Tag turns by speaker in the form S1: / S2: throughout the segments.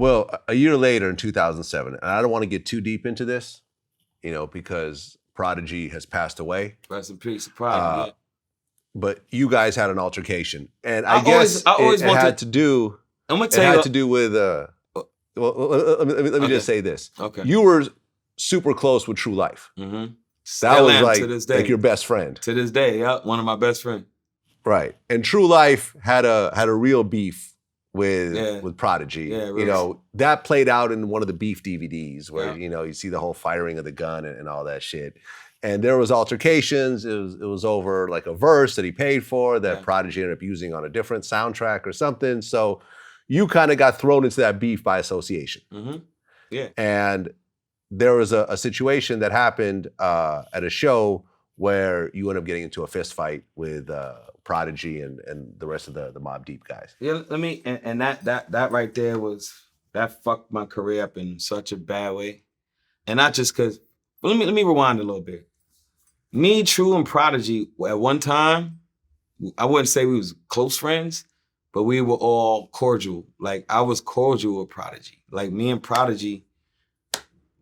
S1: Well, a year later in 2007, and I don't want to get too deep into this, because Prodigy has passed away.
S2: Rest in peace, Prodigy. Yeah.
S1: But you guys had an altercation, and
S2: I guess it
S1: had to do.
S2: I'm gonna tell you. It had
S1: to do with. Well, let me just say this.
S2: Okay.
S1: You were super close with True Life.
S2: Mm-hmm.
S1: That was like your best friend.
S2: To this day, yeah, one of my best friends.
S1: Right, and True Life had a real beef with Prodigy.
S2: Yeah, really.
S1: That played out in one of the beef DVDs where you see the whole firing of the gun and all that shit. And there was altercations. It was over like a verse that he paid for that Prodigy ended up using on a different soundtrack or something. So you kind of got thrown into that beef by association.
S2: Mm-hmm. Yeah.
S1: And there was a situation that happened at a show where you ended up getting into a fist fight with Prodigy and the rest of the Mobb Deep guys.
S2: Yeah, and that right there that fucked my career up in such a bad way. And not just because, let me rewind a little bit. Me, True, and Prodigy, at one time, I wouldn't say we was close friends, but we were all cordial. Like, I was cordial with Prodigy. Like, me and Prodigy,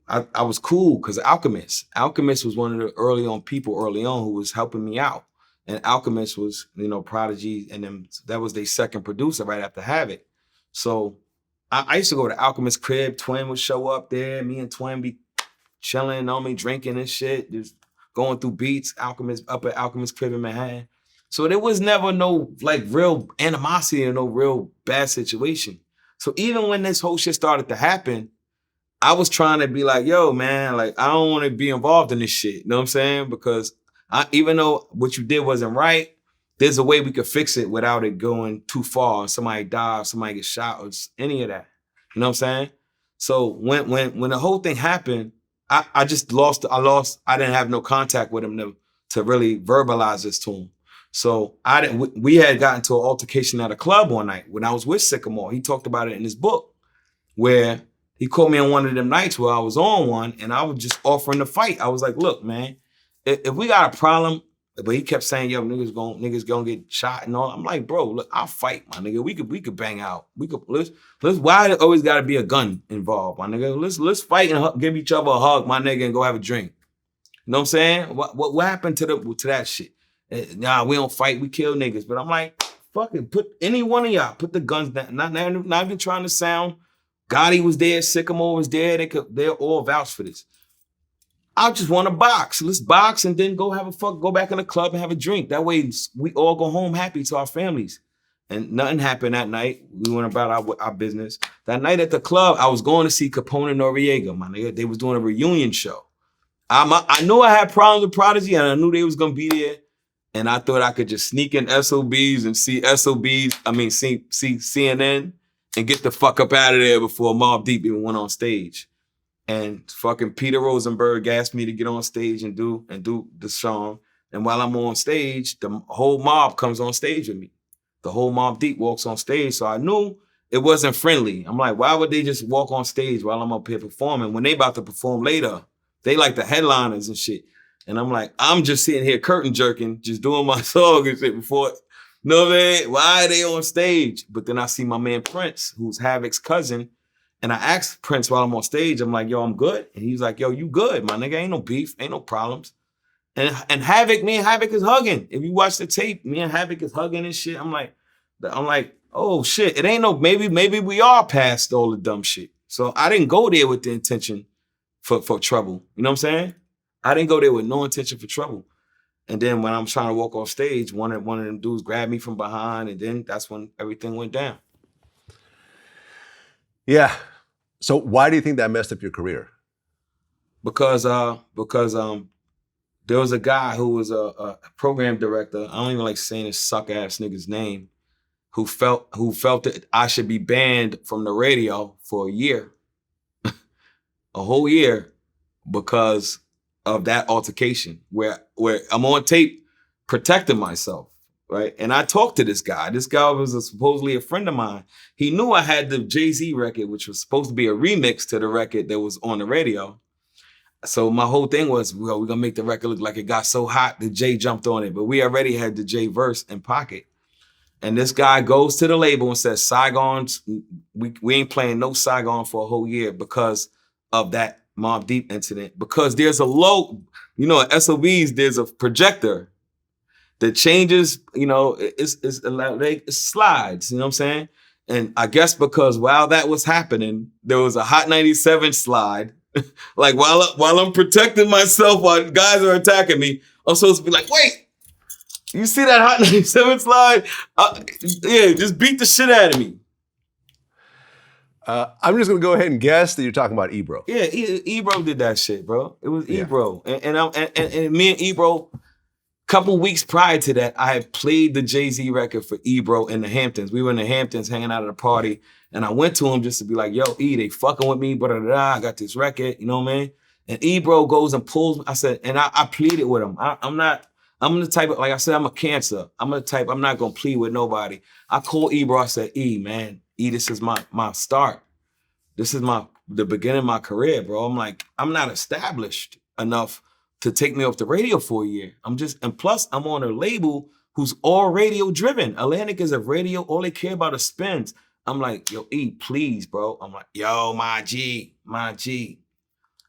S2: I was cool because Alchemist. Alchemist was one of the people early on who was helping me out. And Alchemist was, Prodigy, and then that was their second producer right after Havoc. So I used to go to Alchemist crib. Twin would show up there. Me and Twin be chilling on me, drinking and shit, just going through beats. Alchemist up at Alchemist crib in Manhattan. So there was never no like real animosity or no real bad situation. So even when this whole shit started to happen, I was trying to be like, yo, man, like, I don't want to be involved in this shit. You know what I'm saying? Because even though what you did wasn't right, there's a way we could fix it without it going too far. Somebody die, or somebody get shot, or any of that. You know what I'm saying? So when the whole thing happened, I just lost. I didn't have no contact with him to really verbalize this to him. So we had gotten to an altercation at a club one night when I was with Sycamore. He talked about it in his book, where he called me on one of them nights where I was on one and I was just offering to fight. I was like, look, man, if we got a problem, but he kept saying, yo, niggas gonna get shot and all. I'm like, bro, look, I'll fight, my nigga. We could bang out. Let's why there always gotta be a gun involved, my nigga? Let's fight and give each other a hug, my nigga, and go have a drink. You know what I'm saying? What happened to that shit? Nah, we don't fight, we kill niggas. But I'm like, fucking put any one of y'all, put the guns down. Not even trying to sound. Gotti was there, Sycamore was there. They're all vouch for this. I just want to box. Let's box and then go back in the club and have a drink. That way we all go home happy to our families. And nothing happened that night. We went about our business. That night at the club, I was going to see Capone and Noriega, my nigga. They was doing a reunion show. I knew I had problems with Prodigy and I knew they was going to be there. And I thought I could just sneak in SOBs and see CNN and get the fuck up out of there before Mobb Deep even went on stage. And fucking Peter Rosenberg asked me to get on stage and do the song. And while I'm on stage, the whole mob comes on stage with me. The whole Mobb Deep walks on stage. So I knew it wasn't friendly. I'm like, why would they just walk on stage while I'm up here performing? When they about to perform later, they like the headliners and shit. And I'm like, I'm just sitting here curtain jerking, just doing my song and shit before. No, man, why are they on stage? But then I see my man Prince, who's Havoc's cousin. And I asked Prince while I'm on stage, I'm like, yo, I'm good. And he's like, yo, you good, my nigga. Ain't no beef, ain't no problems. And Havoc, me and Havoc is hugging. If you watch the tape, me and Havoc is hugging and shit. I'm like, oh shit, it ain't no, maybe we are past all the dumb shit. So I didn't go there with the intention for trouble. You know what I'm saying? I didn't go there with no intention for trouble. And then when I'm trying to walk off stage, one of them dudes grabbed me from behind, and then that's when everything went down.
S1: Yeah. So why do you think that messed up your career?
S2: Because there was a guy who was a program director. I don't even like saying this suck ass nigga's name, who felt that I should be banned from the radio for a year, a whole year, because of that altercation where I'm on tape protecting myself, right? And I talked to this guy. This guy was supposedly a friend of mine. He knew I had the Jay-Z record, which was supposed to be a remix to the record that was on the radio. So my whole thing was, well, we're gonna make the record look like it got so hot that Jay jumped on it, but we already had the Jay verse in pocket. And this guy goes to the label and says, Saigon's, we ain't playing no Saigon for a whole year because of that Mobb Deep incident. Because there's a low, you know, at SOBs, there's a projector that changes, you know, it slides, you know what I'm saying? And I guess because while that was happening, there was a Hot 97 slide. Like while I'm protecting myself while guys are attacking me, I'm supposed to be like, wait, you see that Hot 97 slide? Yeah, just beat the shit out of me.
S1: I'm just gonna go ahead and guess that you're talking about Ebro.
S2: Yeah, Ebro did that shit, bro. It was Ebro, and me and Ebro. Couple weeks prior to that, I had played the Jay-Z record for Ebro in the Hamptons. We were in the Hamptons hanging out at a party, and I went to him just to be like, yo, E, they fucking with me, I got this record, you know what I mean? And Ebro goes and pulls me. I said, and I pleaded with him. I'm the type of, like I said, I'm a cancer. I'm not gonna plead with nobody. I called Ebro, I said, E, man, E, this is my start. This is the beginning of my career, bro. I'm like, I'm not established enough to take me off the radio for a year. And plus I'm on a label who's all radio driven. Atlantic is a radio, all they care about is spins. I'm like, yo, E, please, bro. I'm like, yo, my G.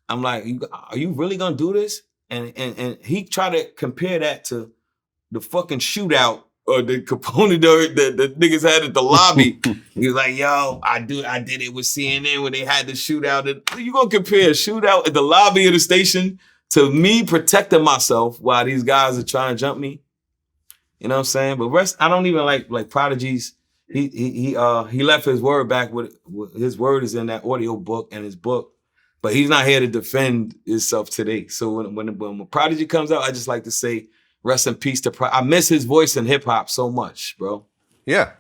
S2: I'm like, are you really gonna do this? And he tried to compare that to the fucking shootout or the component that the niggas had at the lobby. He was like, yo, I did it with CNN when they had the shootout. You gonna compare a shootout at the lobby of the station to me protecting myself while these guys are trying to jump me? You know what I'm saying? But rest, I don't even like Prodigy's. He left his word back with his word is in that audio book and his book, but he's not here to defend himself today. So when Prodigy comes out, I just like to say rest in peace to Prodigy. I miss his voice in hip hop so much, bro.
S1: Yeah,